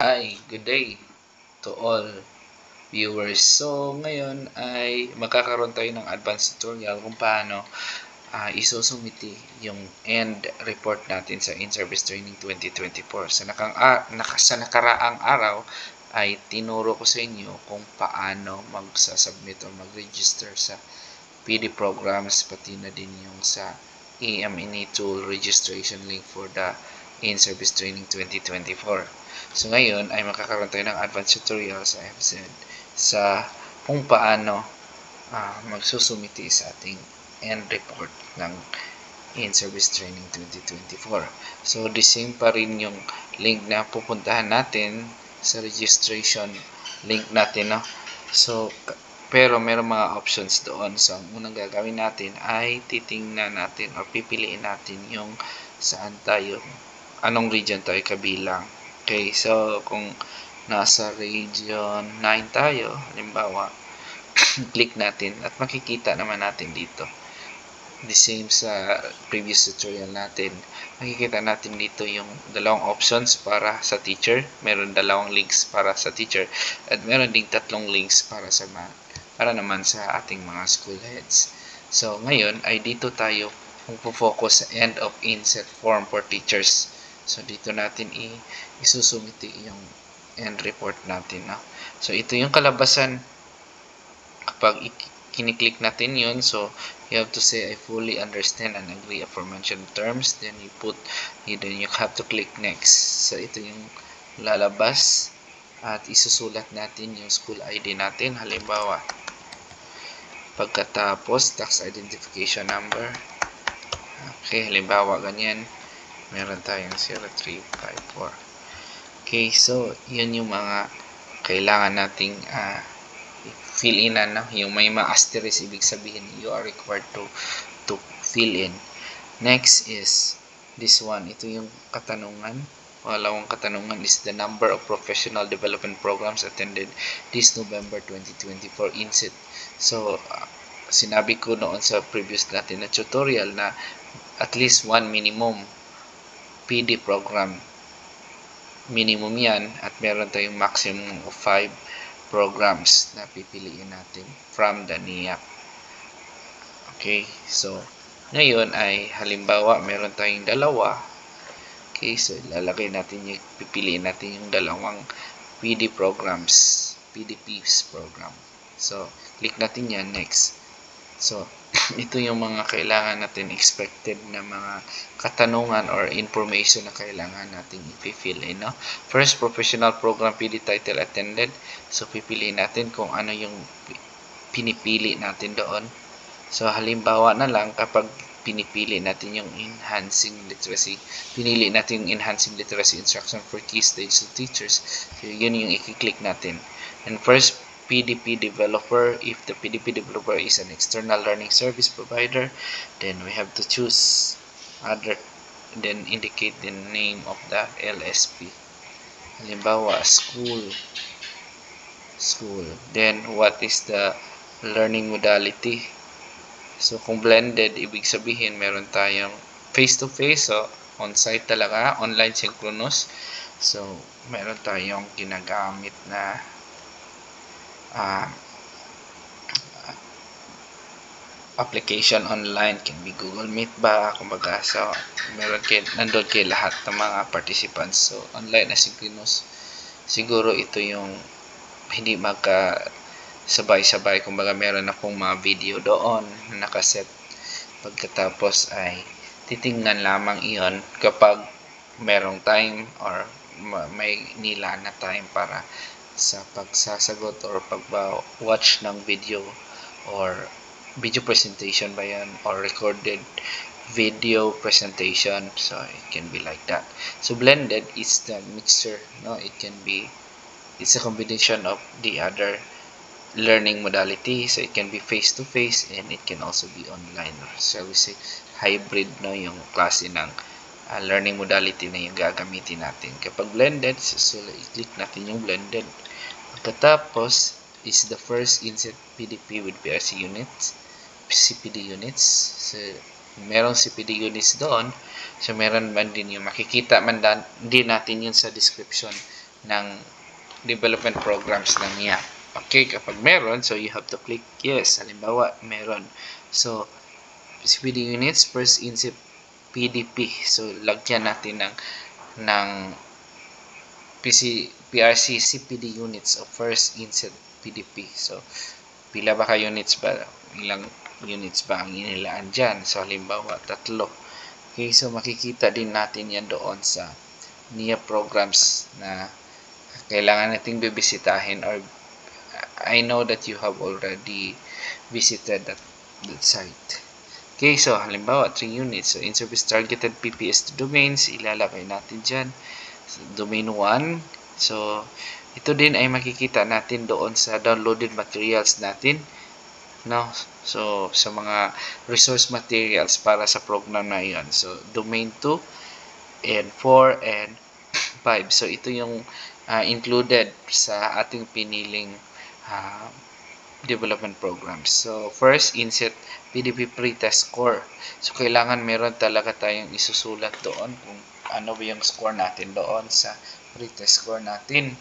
Hi, good day to all viewers. So, ngayon ay magkakaroon tayo ng advanced tutorial kung paano isusumiti yung end report natin sa In-Service Training 2024. Sa nakaraang araw ay tinuro ko sa inyo kung paano magsasubmit o mag-register sa PD programs, pati na din yung sa EMNE tool registration link for the In-Service Training 2024. So ngayon ay makakaroon tayo ng advanced tutorial sa FZ sa kung paano magsusumiti sa ating end report ng In-Service Training 2024. So the same pa rin yung link na pupuntahan natin sa registration link natin, no? So pero meron mga options doon. So ang unang gagawin natin ay titingnan natin o pipiliin natin yung saan tayo, anong region tayo kabilang. Okay, so kung nasa region 9 tayo, halimbawa, click natin at makikita naman natin dito. The same sa previous tutorial natin. Makikita natin dito yung dalawang options para sa teacher. Meron dalawang links para sa teacher at meron ding tatlong links para naman sa ating mga school heads. So ngayon ay dito tayo focus sa end of insert form for teachers. So dito natin isusumiti yung end report natin, no? So ito yung kalabasan kapag kiniklik natin yun. So you have to say I fully understand and agree aforementioned terms, then you have to click next. So ito yung lalabas at isusulat natin yung school ID natin, halimbawa pagkatapos tax identification number. Okay, halimbawa ganyan, meron tayong 0354. Okay, so yun yung mga kailangan nating fill in, no? Yung may mga asterisk, ibig sabihin you are required to fill in. Next is this one. Ito yung katanungan. Pangalawang katanungan is the number of professional development programs attended this November 2024 INSET. So sinabi ko noon sa previous natin na tutorial na at least one minimum PD program, minimum yan, at meron tayong maximum of 5 programs na pipiliin natin from the NIAP. Okay, so ngayon ay halimbawa meron tayong dalawa. Okay, so ilalagay natin yung pipiliin natin yung dalawang PD programs, PDPs program. So click natin yan, next. So ito yung mga kailangan natin, expected na mga katanungan or information na kailangan natin i-fill in, no? First, professional program PD title attended. So pipiliin natin kung ano yung pinipili natin doon. So halimbawa na lang, kapag pinipili natin yung enhancing literacy, pinili natin yung enhancing literacy instruction for key stage to teachers, so yun yung i-click natin. And first, PDP developer. If the PDP developer is an external learning service provider, then we have to choose other, then indicate the name of the LSP. Halimbawa, school. Then what is the learning modality? So kung blended, ibig sabihin meron tayong face-to-face, so on-site talaga, online synchronous. So meron tayong ginagamit na application online, can be Google Meet ba, kumbaga. So nandun kay lahat ng mga participants. So online asynchronous, siguro ito yung hindi sabay-sabay, kumbaga meron akong mga video doon na nakaset. Pagkatapos ay titingnan lamang iyon kapag merong time or may nila na time para sa pagsasagot or pag-watch ng video or video presentation ba yan or recorded video presentation. So it can be like that. So blended is the mixture, no? It's a combination of the other learning modality. So it can be face to face and it can also be online, or shall we say hybrid, no? Yung klase ng learning modality na yung gagamitin natin kapag blended. So i-click natin yung blended. Pagkatapos is the first insert PDP with PRC units, CPD units. So merong CPD units doon. So meron man din yung makikita man din natin yun sa description ng development programs na niya. Okay, kapag meron, so you have to click yes. Halimbawa, meron. So, CPD units, first insert PDP. So, lagyan natin ng PRC CPD units o first insert PDP. So, pila ba ka units ba? Ilang units ba ang inilaan dyan? So, halimbawa, 3. Okay, so makikita din natin yan doon sa NIA programs na kailangan nating bibisitahin, or I know that you have already visited that site. Okay, so halimbawa 3 units. So in-service targeted PPS domains, ilalagay natin dyan. So, domain 1. So ito din ay makikita natin doon sa downloaded materials natin. No? So sa mga resource materials para sa program na iyon. So domain 2 and 4 and 5. So ito yung included sa ating piniling development programs. So first, insert PDP pre-test score. So kailangan meron talaga tayong isusulat doon kung ano ba yung score natin doon sa pre-test score natin.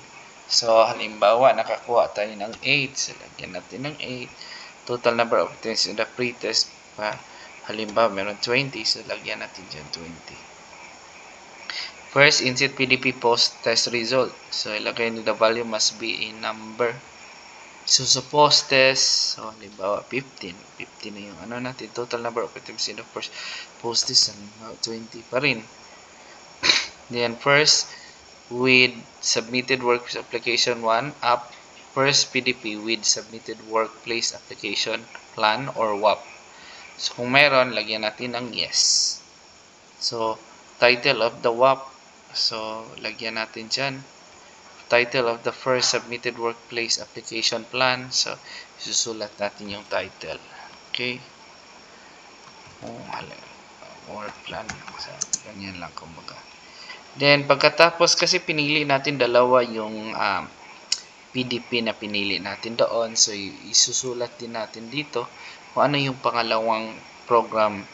So halimbawa nakakuha tayo ng 8. So lagyan natin ng 8. Total number of attempts in the pre-test pa. Halimbawa meron 20. So lagyan natin dyan 20. First, insert PDP post-test result. So, ilagay nyo the value must be a number. So, sa post-test, so, halimbawa, 15. 15 na yung ano natin. Total number of attempts in the first post-test, 20 pa rin. Then, first, with submitted workplace application 1, up. First, PDP with submitted workplace application plan or WAP. So, kung meron, lagyan natin ng yes. So, title of the WAP. So, lagyan natin dyan. Title of the first submitted workplace application plan. So, susulat natin yung title. Okay? Work plan. So, ganyan lang kumbaga. Then, pagkatapos, kasi pinili natin dalawa yung PDP na pinili natin doon. So, isusulat din natin dito kung ano yung pangalawang program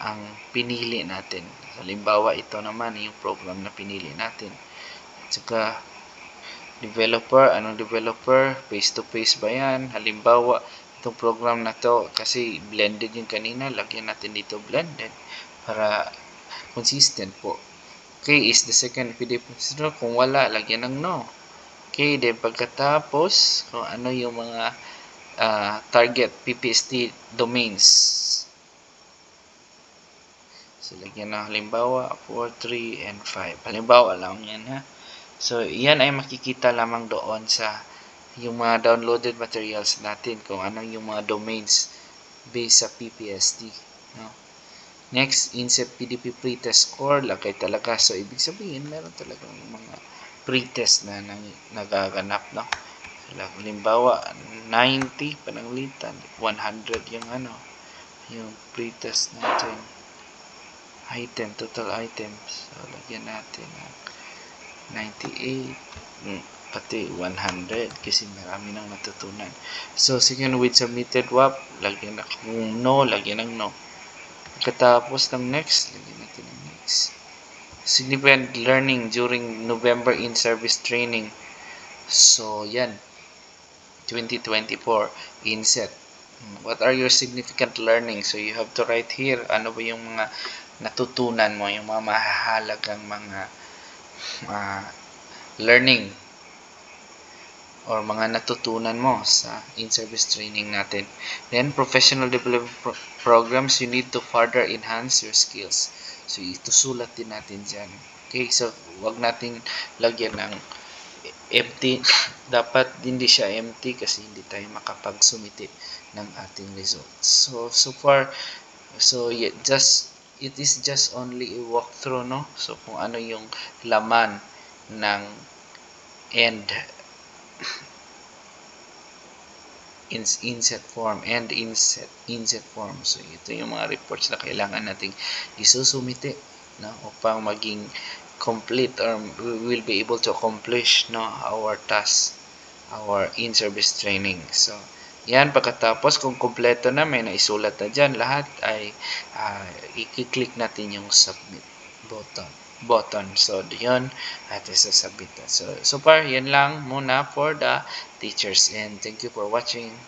ang pinili natin. Halimbawa, ito naman yung program na pinili natin. At saka, developer, anong developer? Face-to-face ba yan? Halimbawa, itong program na to, kasi blended yung kanina, lagyan natin dito blended para consistent po. Okay, is the second PDF. Kung wala, lagyan ng no. Okay, then pagkatapos, kung ano yung mga target PPST domains. So, lagyan na halimbawa 4, 3, and 5. Halimbawa lang yan ha. So, yan ay makikita lamang doon sa yung mga downloaded materials natin kung ano yung mga domains based sa PPST. No? Next, insert PDP pre-test score. Lagay talaga. So, ibig sabihin, meron talagang mga pre-test na nagaganap. No? So, halimbawa, 90 pananglitan, 100 yung yung pre-test natin. Item, total items. So, lagyan natin ng 98, pati 100 kasi marami nang natutunan. So, second with submitted WAP, lagyan na kung no, lagyan ng no. Pagkatapos ng next, lagyan natin ng next. Significant learning during November in-service training. So, yan. 2024, inset. What are your significant learning? So, you have to write here, ano ba yung mga natutunan mo, yung mga mahahalagang mga learning or mga natutunan mo sa in-service training natin. Then, professional development programs, you need to further enhance your skills. So, itusulat din natin dyan. Okay, so, wag nating lagyan ng empty. Dapat hindi siya empty kasi hindi tayo makapagsumite ng ating results. So far, it is just only a walkthrough, no? So, kung ano yung laman ng end inset form and inset form. So, ito yung mga reports na kailangan nating isusumite, no? Upang maging complete or we will be able to accomplish, no, our task, our in-service training. So, yan, pagkatapos kung kompleto na, may naisulat na dyan lahat, ay i-click natin yung submit button. button. So, yun at isasubmit. So far, yan lang muna for the teachers and thank you for watching.